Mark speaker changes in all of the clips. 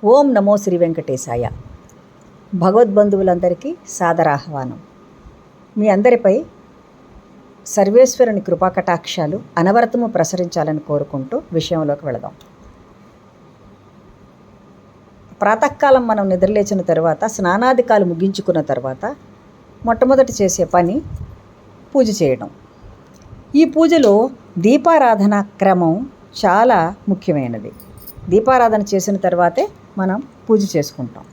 Speaker 1: ఓం నమో శ్రీ వెంకటేశాయ. భగవద్బంధువులందరికీ సాదరాహ్వానం. మీ అందరిపై సర్వేశ్వరుని కృపాకటాక్షాలు అనవరతము ప్రసరించాలని కోరుకుంటూ విషయంలోకి వెళదాం. ప్రాతకాలం మనం నిద్రలేచిన తర్వాత, స్నానాదికాలు ముగించుకున్న తర్వాత మొట్టమొదటి చేసే పని పూజ చేయడం. ఈ పూజలో దీపారాధన క్రమం చాలా ముఖ్యమైనది. దీపారాధన చేసిన తర్వాతే మనం పూజ చేసుకుంటాం.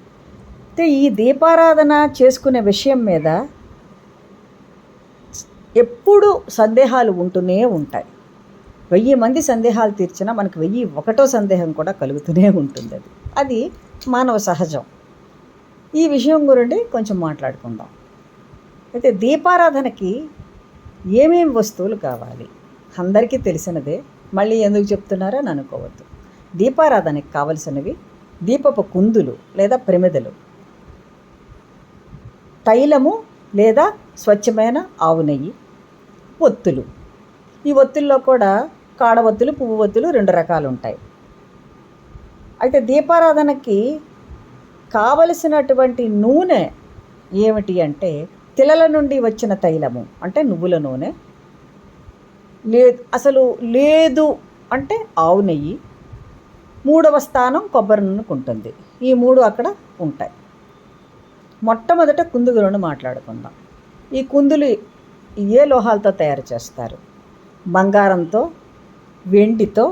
Speaker 1: అయితే ఈ దీపారాధన చేసుకునే విషయం మీద ఎప్పుడూ సందేహాలు ఉంటూనే ఉంటాయి. 1000 మంది సందేహాలు తీర్చినా మనకు 1001వ సందేహం కూడా కలుగుతూనే ఉంటుంది. అది మానవ సహజం. ఈ విషయం గురించి కొంచెం మాట్లాడుకుందాం. అయితే దీపారాధనకి ఏమేమి వస్తువులు కావాలి అందరికీ తెలిసినదే, మళ్ళీ ఎందుకు చెప్తున్నారో అని అనుకోవద్దు. దీపారాధనకి కావలసినవి దీపపు కుందులు లేదా ప్రమిదలు, తైలము లేదా స్వచ్ఛమైన ఆవు నెయ్యి, ఒత్తులు. ఈ ఒత్తుల్లో కూడా కాడవత్తులు, పువ్వు ఒత్తులు 2 రకాలు ఉంటాయి. అయితే దీపారాధనకి కావలసినటువంటి నూనె ఏమిటి అంటే, తిలల నుండి వచ్చిన తైలము అంటే నువ్వుల నూనె, లేదు అంటే ఆవు నెయ్యి, 3వ స్థానం కొబ్బరి నూనెకు ఉంటుంది. ఈ 3 అక్కడ ఉంటాయి. మొట్టమొదట కుందులను మాట్లాడుకుందాం. ఈ కుందులు ఏ లోహాలతో తయారు చేస్తారు? బంగారంతో, వెండితో,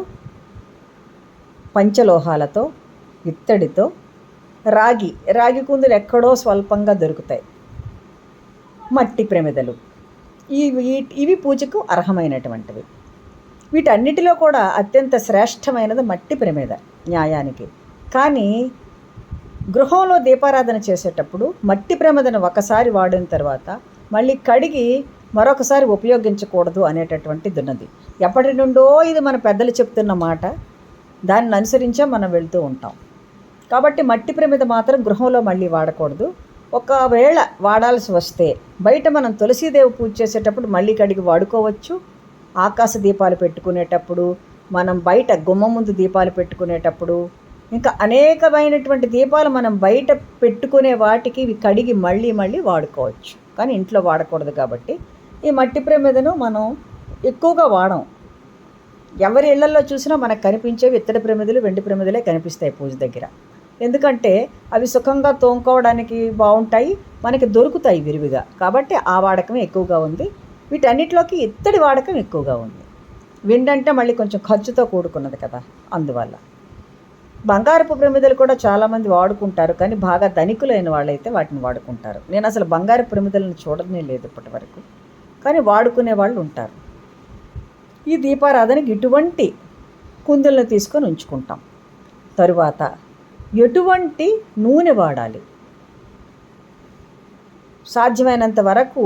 Speaker 1: పంచలోహాలతో, ఇత్తడితో, రాగి కుందులు ఎక్కడో స్వల్పంగా దొరుకుతాయి. మట్టి ప్రమిదలు. ఇవి పూజకు అర్హమైనటువంటివి. వీటన్నిటిలో కూడా అత్యంత శ్రేష్టమైనది మట్టి ప్రమిద న్యాయానికి. కానీ గృహంలో దీపారాధన చేసేటప్పుడు మట్టి ప్రమిదను ఒకసారి వాడిన తర్వాత మళ్ళీ కడిగి మరొకసారి ఉపయోగించకూడదు అనేటటువంటిది ఉన్నది. ఎప్పటి నుండో ఇది మన పెద్దలు చెప్తున్న మాట. దాన్ని అనుసరించే మనం వెళ్తూ ఉంటాం. కాబట్టి మట్టి ప్రమిద మాత్రం గృహంలో మళ్ళీ వాడకూడదు. ఒకవేళ వాడాల్సి వస్తే బయట మనం తులసీదేవి పూజ చేసేటప్పుడు మళ్ళీ కడిగి వాడుకోవచ్చు. ఆకాశ దీపాలు పెట్టుకునేటప్పుడు, మనం బయట గుమ్మ ముందు దీపాలు పెట్టుకునేటప్పుడు, ఇంకా అనేకమైనటువంటి దీపాలు మనం బయట పెట్టుకునే వాటికి ఇవి కడిగి మళ్ళీ వాడుకోవచ్చు. కానీ ఇంట్లో వాడకూడదు. కాబట్టి ఈ మట్టి ప్రమిదను మనం ఎక్కువగా వాడం. ఎవరి ఇళ్లలో చూసినా మనకు కనిపించేవి ఇత్తడి ప్రమిదలు, వెండి ప్రమిదలే కనిపిస్తాయి పూజ దగ్గర. ఎందుకంటే అవి సుఖంగా తోముకోవడానికి బాగుంటాయి, మనకి దొరుకుతాయి విరివిగా. కాబట్టి ఆ వాడకం ఎక్కువగా ఉంది. వీటన్నిటిలోకి ఇత్తడి వాడకం ఎక్కువగా ఉంది. వెండంటే మళ్ళీ కొంచెం ఖర్చుతో కూడుకున్నది కదా, అందువల్ల. బంగారపు ప్రమిదలు కూడా చాలామంది వాడుకుంటారు, కానీ బాగా ధనికులైన వాళ్ళైతే వాటిని వాడుకుంటారు. నేను అసలు బంగారపు ప్రమిదలను చూడనే లేదు ఇప్పటి వరకు, కానీ వాడుకునే వాళ్ళు ఉంటారు. ఈ దీపారాధనకి ఇటువంటి కుందులను తీసుకొని ఉంచుకుంటాం. తరువాత ఎటువంటి నూనె వాడాలి? సాధ్యమైనంత వరకు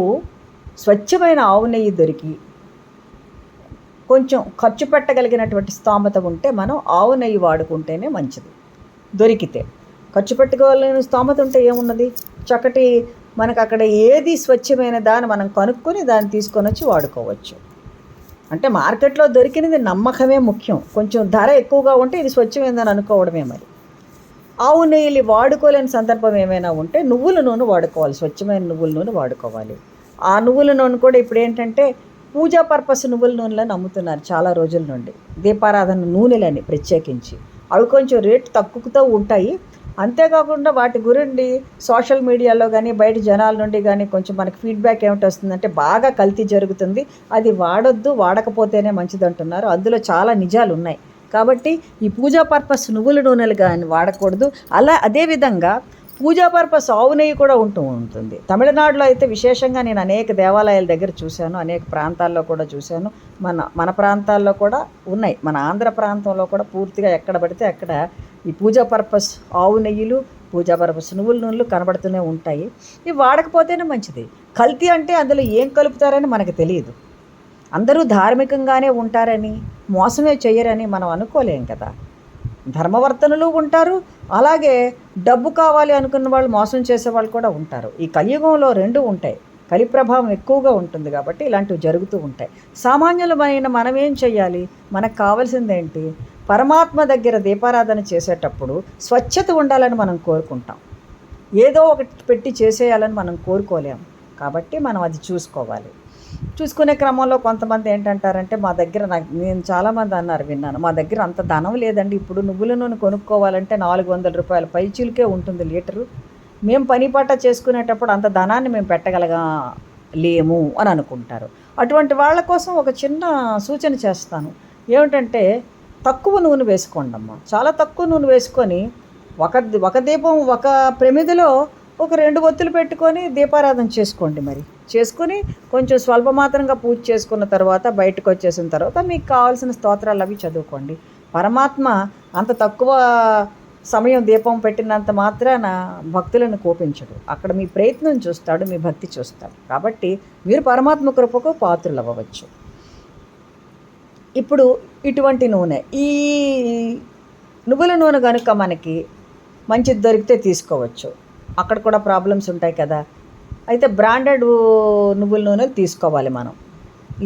Speaker 1: స్వచ్ఛమైన ఆవు నెయ్యి దొరికి, కొంచెం ఖర్చు పెట్టగలిగినటువంటి స్తోమత ఉంటే మనం ఆవు నెయ్యి వాడుకుంటేనే మంచిది. దొరికితే ఖర్చు పెట్టుకోవాలని స్తోమత ఉంటే ఏమున్నది, చక్కటి మనకు అక్కడ ఏది స్వచ్ఛమైన దాన్ని మనం కనుక్కొని దాన్ని తీసుకొని వచ్చి వాడుకోవచ్చు. అంటే మార్కెట్లో దొరికినది నమ్మకమే ముఖ్యం. కొంచెం ధర ఎక్కువగా ఉంటే ఇది స్వచ్ఛమైందని అనుకోవడమే. మరి ఆవు నెయ్యిని వాడుకోలేని సందర్భం ఏమైనా ఉంటే నువ్వుల నూనె వాడుకోవాలి. స్వచ్ఛమైన నువ్వుల నూనె వాడుకోవాలి. ఆ నువ్వుల నూనె కూడా ఇప్పుడు ఏంటంటే పూజా పర్పస్ నువ్వుల నూనెలను అమ్ముతున్నారు చాలా రోజుల నుండి. దీపారాధన నూనెలని ప్రత్యేకించి అవి కొంచెం రేటు తక్కువతో ఉంటాయి. అంతేకాకుండా వాటి గురించి సోషల్ మీడియాలో కానీ బయట జనాల నుండి కానీ కొంచెం మనకి ఫీడ్బ్యాక్ ఏమిటి వస్తుందంటే, బాగా కల్తీ జరుగుతుంది, అది వాడొద్దు, వాడకపోతేనే మంచిది అంటున్నారు. అందులో చాలా నిజాలు ఉన్నాయి. కాబట్టి ఈ పూజా పర్పస్ నువ్వుల నూనెలు కానీ వాడకూడదు. అదేవిధంగా పూజా పర్పస్ ఆవు నెయ్యి కూడా ఉంటుంది. తమిళనాడులో అయితే విశేషంగా నేను అనేక దేవాలయాల దగ్గర చూశాను, అనేక ప్రాంతాల్లో కూడా చూశాను. మన ప్రాంతాల్లో కూడా ఉన్నాయి. మన ఆంధ్ర ప్రాంతంలో కూడా పూర్తిగా ఎక్కడ పడితే అక్కడ ఈ పూజా పర్పస్ ఆవు నెయ్యిలు, పూజా పర్పస్ నువ్వుల నూనెలు కనబడుతూనే ఉంటాయి. ఇవి వాడకపోతేనే మంచిది. కల్తీ అంటే అందులో ఏం కలుపుతారని మనకు తెలియదు. అందరూ ధార్మికంగానే ఉంటారని, మోసమే చెయ్యరని మనం అనుకోలేం కదా. ధర్మవర్తనులు ఉంటారు, అలాగే డబ్బు కావాలి అనుకున్న వాళ్ళు మోసం చేసేవాళ్ళు కూడా ఉంటారు. ఈ కలియుగంలో 2 ఉంటాయి. కలి ప్రభావం ఎక్కువగా ఉంటుంది కాబట్టి ఇలాంటివి జరుగుతూ ఉంటాయి. సామాన్యులమైన మనం ఏం చెయ్యాలి? మనకు కావాల్సిందేంటి? పరమాత్మ దగ్గర దీపారాధన చేసేటప్పుడు స్వచ్ఛత ఉండాలని మనం కోరుకుంటాం. ఏదో ఒకటి పెట్టి చేసేయాలని మనం కోరుకోలేము. కాబట్టి మనం అది చూసుకోవాలి. చూసుకునే క్రమంలో కొంతమంది ఏంటంటారంటే, మా దగ్గర నేను చాలామంది అన్నారు, విన్నాను, మా దగ్గర అంత ధనం లేదండి, ఇప్పుడు నువ్వుల నూనె కొనుక్కోవాలంటే 400 రూపాయల పైచీలకే ఉంటుంది లీటరు, మేము పని పాట చేసుకునేటప్పుడు అంత ధనాన్ని మేము పెట్టగలగలేము అని అనుకుంటారు. అటువంటి వాళ్ళ కోసం ఒక చిన్న సూచన చేస్తాను. ఏమిటంటే, తక్కువ నూనె వేసుకోండి అమ్మ. చాలా తక్కువ నూనె వేసుకొని ఒక దీపం ఒక ప్రమిదిలో ఒక 2 ఒత్తులు పెట్టుకొని దీపారాధన చేసుకోండి. మరి చేసుకొని కొంచెం స్వల్పమాత్రంగా పూజ చేసుకున్న తర్వాత బయటకు వచ్చేసిన తర్వాత మీకు కావాల్సిన స్తోత్రాలు అవి చదువుకోండి. పరమాత్మ అంత తక్కువ సమయం దీపం పెట్టినంత మాత్రాన భక్తులను కోపించడు. అక్కడ మీ ప్రయత్నం చూస్తాడు, మీ భక్తి చూస్తాడు. కాబట్టి మీరు పరమాత్మ కృపకు పాత్రలు అవ్వవచ్చు. ఇప్పుడు ఇటువంటి నూనె, ఈ నువ్వుల నూనె కనుక మనకి మంచిది దొరికితే తీసుకోవచ్చు. అక్కడ కూడా ప్రాబ్లమ్స్ ఉంటాయి కదా. అయితే బ్రాండెడ్ నువ్వుల నూనెలు తీసుకోవాలి మనం,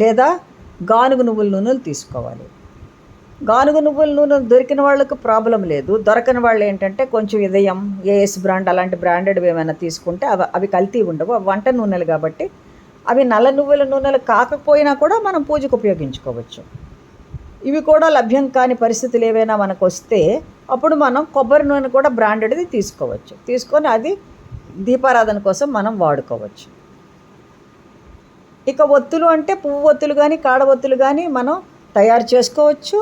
Speaker 1: లేదా గానుగ నువ్వుల నూనెలు తీసుకోవాలి. గానుగ నువ్వుల నూనె దొరికిన వాళ్ళకు ప్రాబ్లం లేదు. దొరకని వాళ్ళు ఏంటంటే కొంచెం ఉదయం ఏఎస్ బ్రాండ్ అలాంటి బ్రాండెడ్వి ఏమైనా తీసుకుంటే అవి కల్తీ ఉండవు. అవి వంట నూనెలు కాబట్టి అవి నల్ల నువ్వుల నూనెలు కాకపోయినా కూడా మనం పూజకు ఉపయోగించుకోవచ్చు. ఇవి కూడా లభ్యం కాని పరిస్థితులు ఏవైనా మనకు వస్తే అప్పుడు మనం కొబ్బరి నూనె కూడా బ్రాండెడ్ది తీసుకోవచ్చు. తీసుకొని అది దీపారాధన కోసం మనం వాడుకోవచ్చు. ఇక ఒత్తులు అంటే పువ్వు ఒత్తులు కానీ కాడ ఒత్తులు కానీ మనం తయారు చేసుకోవచ్చు.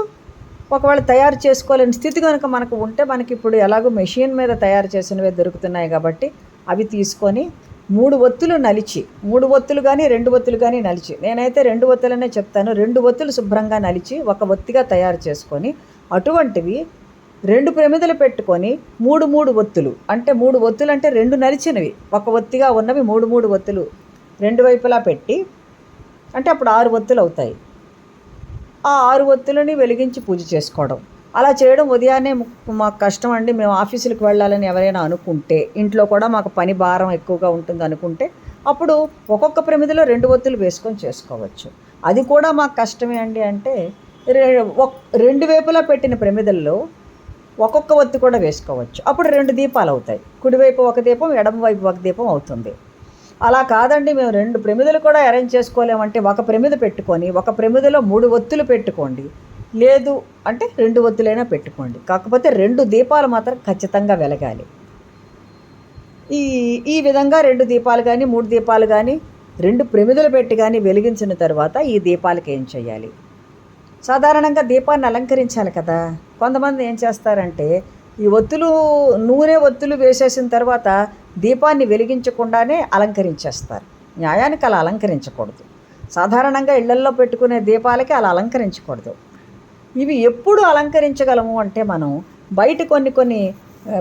Speaker 1: ఒకవేళ తయారు చేసుకోలేని స్థితి కనుక మనకు ఉంటే, మనకి ఇప్పుడు ఎలాగో మెషిన్ మీద తయారు చేసినవే దొరుకుతున్నాయి కాబట్టి అవి తీసుకొని 3 ఒత్తులు నలిచి, 3 ఒత్తులు కానీ 2 ఒత్తులు కానీ నలిచి, నేనైతే 2 ఒత్తులనే చెప్తాను, 2 ఒత్తులు శుభ్రంగా నలిచి ఒక ఒత్తిగా తయారు చేసుకొని అటువంటివి 2 ప్రమిదలు పెట్టుకొని 3 ఒత్తులు అంటే 3 ఒత్తులు అంటే 2 నలిచినవి, ఒక ఒత్తిగా ఉన్నవి 3 ఒత్తులు 2 వైపులా పెట్టి, అంటే అప్పుడు 6 ఒత్తులు అవుతాయి. ఆ 6 ఒత్తులని వెలిగించి పూజ చేసుకోవడం. అలా చేయడం ఉదయాన్నే మాకు కష్టం అండి, మేము ఆఫీసులకు వెళ్ళాలని ఎవరైనా అనుకుంటే, ఇంట్లో కూడా మాకు పని భారం ఎక్కువగా ఉంటుంది అనుకుంటే, అప్పుడు ఒక్కొక్క ప్రమిదిలో 2 ఒత్తులు వేసుకొని చేసుకోవచ్చు. అది కూడా మాకు కష్టమే అండి అంటే 2 వైపులా పెట్టిన ప్రమిదల్లో ఒక్కొక్క ఒత్తి కూడా వేసుకోవచ్చు. అప్పుడు 2 దీపాలు అవుతాయి. కుడివైపు ఒక దీపం, ఎడమవైపు ఒక దీపం అవుతుంది. అలా కాదండి, మేము 2 ప్రమిదలు కూడా అరేంజ్ చేసుకోలేమంటే ఒక ప్రమిద పెట్టుకొని ఒక ప్రమిదలో 3 ఒత్తులు పెట్టుకోండి, లేదు అంటే 2 ఒత్తులైనా పెట్టుకోండి. కాకపోతే 2 దీపాలు మాత్రం ఖచ్చితంగా వెలగాలి. ఈ విధంగా 2 దీపాలు కానీ 3 దీపాలు కానీ 2 ప్రమిదలు పెట్టి కానీ వెలిగించిన తర్వాత ఈ దీపాలకి ఏం చేయాలి? సాధారణంగా దీపాన్ని అలంకరించాలి కదా. కొంతమంది ఏం చేస్తారంటే, ఈ ఒత్తులు నూనె ఒత్తులు వేసేసిన తర్వాత దీపాన్ని వెలిగించకుండానే అలంకరించేస్తారు. న్యాయానికి అలా అలంకరించకూడదు. సాధారణంగా ఇళ్లల్లో పెట్టుకునే దీపాలకి అలా అలంకరించకూడదు. ఇవి ఎప్పుడు అలంకరించగలము అంటే, మనం బయట కొన్ని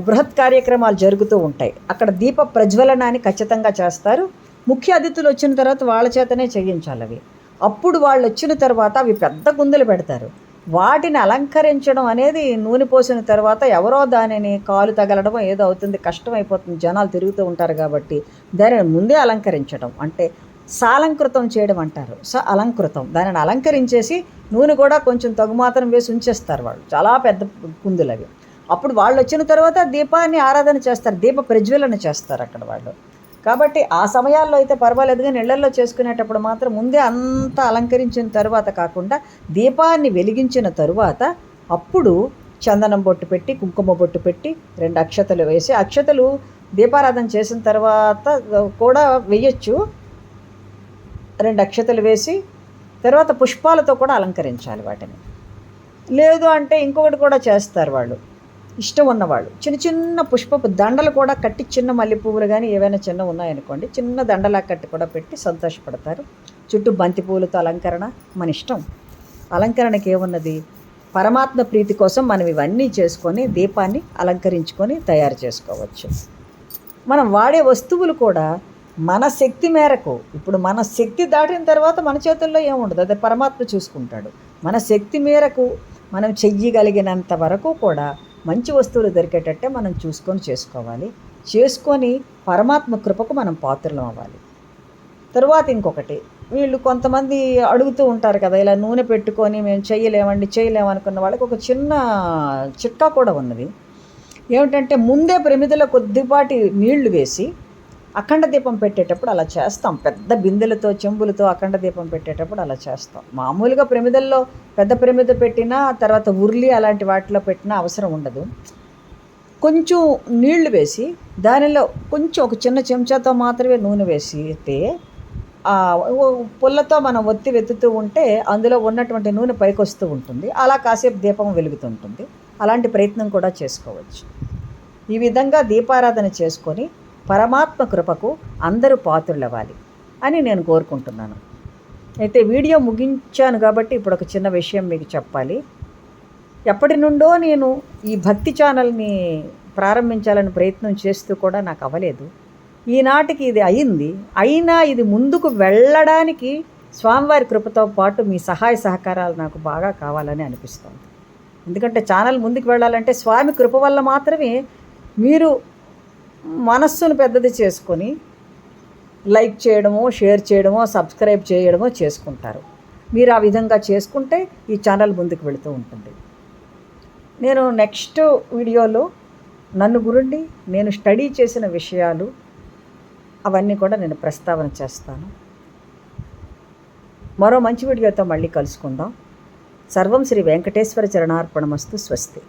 Speaker 1: బృహత్ కార్యక్రమాలు జరుగుతూ ఉంటాయి, అక్కడ దీప ప్రజ్వలనాన్ని ఖచ్చితంగా చేస్తారు. ముఖ్య అతిథులు వచ్చిన తర్వాత వాళ్ళ చేతనే చేయించాలి అవి. అప్పుడు వాళ్ళు వచ్చిన తర్వాత అవి పెద్ద కుందులు పెడతారు. వాటిని అలంకరించడం అనేది నూనె పోసిన తర్వాత ఎవరో దానిని కాలు తగలడం ఏదో అవుతుంది, కష్టమైపోతుంది, జనాలు తిరుగుతూ ఉంటారు కాబట్టి దానిని ముందే అలంకరించడం అంటే సాలంకృతం చేయడం అంటారు. అలంకృతం, దానిని అలంకరించేసి నూనె కూడా కొంచెం తగుమాత్రం వేసి ఉంచేస్తారు వాళ్ళు, చాలా పెద్ద కుందులు అవి. అప్పుడు వాళ్ళు వచ్చిన తర్వాత దీపాన్ని ఆరాధన చేస్తారు, దీప ప్రజ్వలన చేస్తారు అక్కడ వాళ్ళు. కాబట్టి ఆ సమయాల్లో అయితే పర్వాలేదు, కానీ ఇళ్లల్లో చేసుకునేటప్పుడు మాత్రం ముందే అంతా అలంకరించిన తర్వాత కాకుండా దీపాన్ని వెలిగించిన తరువాత అప్పుడు చందనం బొట్టు పెట్టి కుంకుమ బొట్టు పెట్టి 2 అక్షతలు వేసి, అక్షతలు దీపారాధన చేసిన తర్వాత కూడా వేయచ్చు, 2 అక్షతలు వేసి తర్వాత పుష్పాలతో కూడా అలంకరించాలి వాటిని. లేదు అంటే ఇంకొకటి కూడా చేస్తారు వాళ్ళు, ఇష్టం ఉన్నవాళ్ళు చిన్న చిన్న పుష్పపు దండలు కూడా కట్టి, చిన్న మల్లె పువ్వులు కానీ ఏవైనా చిన్న ఉన్నాయనుకోండి, చిన్న దండలా కట్టి కూడా పెట్టి సంతోషపడతారు. చుట్టూ బంతి పువ్వులతో అలంకరణ మన ఇష్టం. అలంకరణకి ఏమున్నది, పరమాత్మ ప్రీతి కోసం మనం ఇవన్నీ చేసుకొని దీపాన్ని అలంకరించుకొని తయారు చేసుకోవచ్చు. మనం వాడే వస్తువులు కూడా మన శక్తి మేరకు, ఇప్పుడు మన శక్తి దాటిన తర్వాత మన చేతుల్లో ఏముండదు, అది పరమాత్మ చూసుకుంటాడు. మన శక్తి మేరకు మనం చెయ్యగలిగినంత వరకు కూడా మంచి వస్తువులు దొరికేటట్టే మనం చేసుకోవాలి. చేసుకొని పరమాత్మ కృపకు మనం పాత్రలం అవ్వాలి. తరువాత ఇంకొకటి, వీళ్ళు కొంతమంది అడుగుతూ ఉంటారు కదా, ఇలా నూనె పెట్టుకొని మేము చేయలేమనుకున్న వాళ్ళకి ఒక చిన్న చిట్కా కూడా ఉన్నది. ఏమిటంటే ముందే ప్రమిదలో కొద్దిపాటి నీళ్లు వేసి అఖండ దీపం పెట్టేటప్పుడు అలా చేస్తాం. పెద్ద బిందెలతో చెంబులతో అఖండ దీపం పెట్టేటప్పుడు అలా చేస్తాం. మామూలుగా ప్రమిదల్లో పెద్ద ప్రమిద పెట్టినా, తర్వాత ఉర్లి అలాంటి వాటిలో పెట్టినా అవసరం ఉండదు. కొంచెం నీళ్లు వేసి దానిలో కొంచెం ఒక చిన్న చెంచాతో మాత్రమే నూనె వేసితే పుల్లతో మనం ఒత్తి వెతుతూ ఉంటే అందులో ఉన్నటువంటి నూనె పైకి వస్తూ ఉంటుంది. అలా కాసేపు దీపం వెలుగుతుంటుంది. అలాంటి ప్రయత్నం కూడా చేసుకోవచ్చు. ఈ విధంగా దీపారాధన చేసుకొని పరమాత్మ కృపకు అందరూ పాత్రులవ్వాలి అని నేను కోరుకుంటున్నాను. అయితే వీడియో ముగించాను కాబట్టి ఇప్పుడు ఒక చిన్న విషయం మీకు చెప్పాలి. ఎప్పటి నుండో నేను ఈ భక్తి ఛానల్ని ప్రారంభించాలని ప్రయత్నం చేస్తూ కూడా నాకు అవ్వలేదు. ఈనాటికి ఇది అయింది. అయినా ఇది ముందుకు వెళ్ళడానికి స్వామివారి కృపతో పాటు మీ సహాయ సహకారాలు నాకు బాగా కావాలని అనిపిస్తుంది. ఎందుకంటే ఛానల్ ముందుకు వెళ్ళాలంటే స్వామి కృప వల్ల మాత్రమే మీరు మనస్సును పెద్దది చేసుకొని లైక్ చేయడమో, షేర్ చేయడమో, సబ్స్క్రైబ్ చేయడమో చేసుకుంటారు. మీరు ఆ విధంగా చేసుకుంటే ఈ ఛానల్ ముందుకు వెళుతూ ఉంటుంది. నేను నెక్స్ట్ వీడియోలో నన్ను గురించి నేను స్టడీ చేసిన విషయాలు అవన్నీ కూడా నేను ప్రస్తావన చేస్తాను. మరో మంచి వీడియోతో మళ్ళీ కలుసుకుందాం. సర్వం శ్రీ వెంకటేశ్వర చరణార్పణమస్తు. స్వస్తి.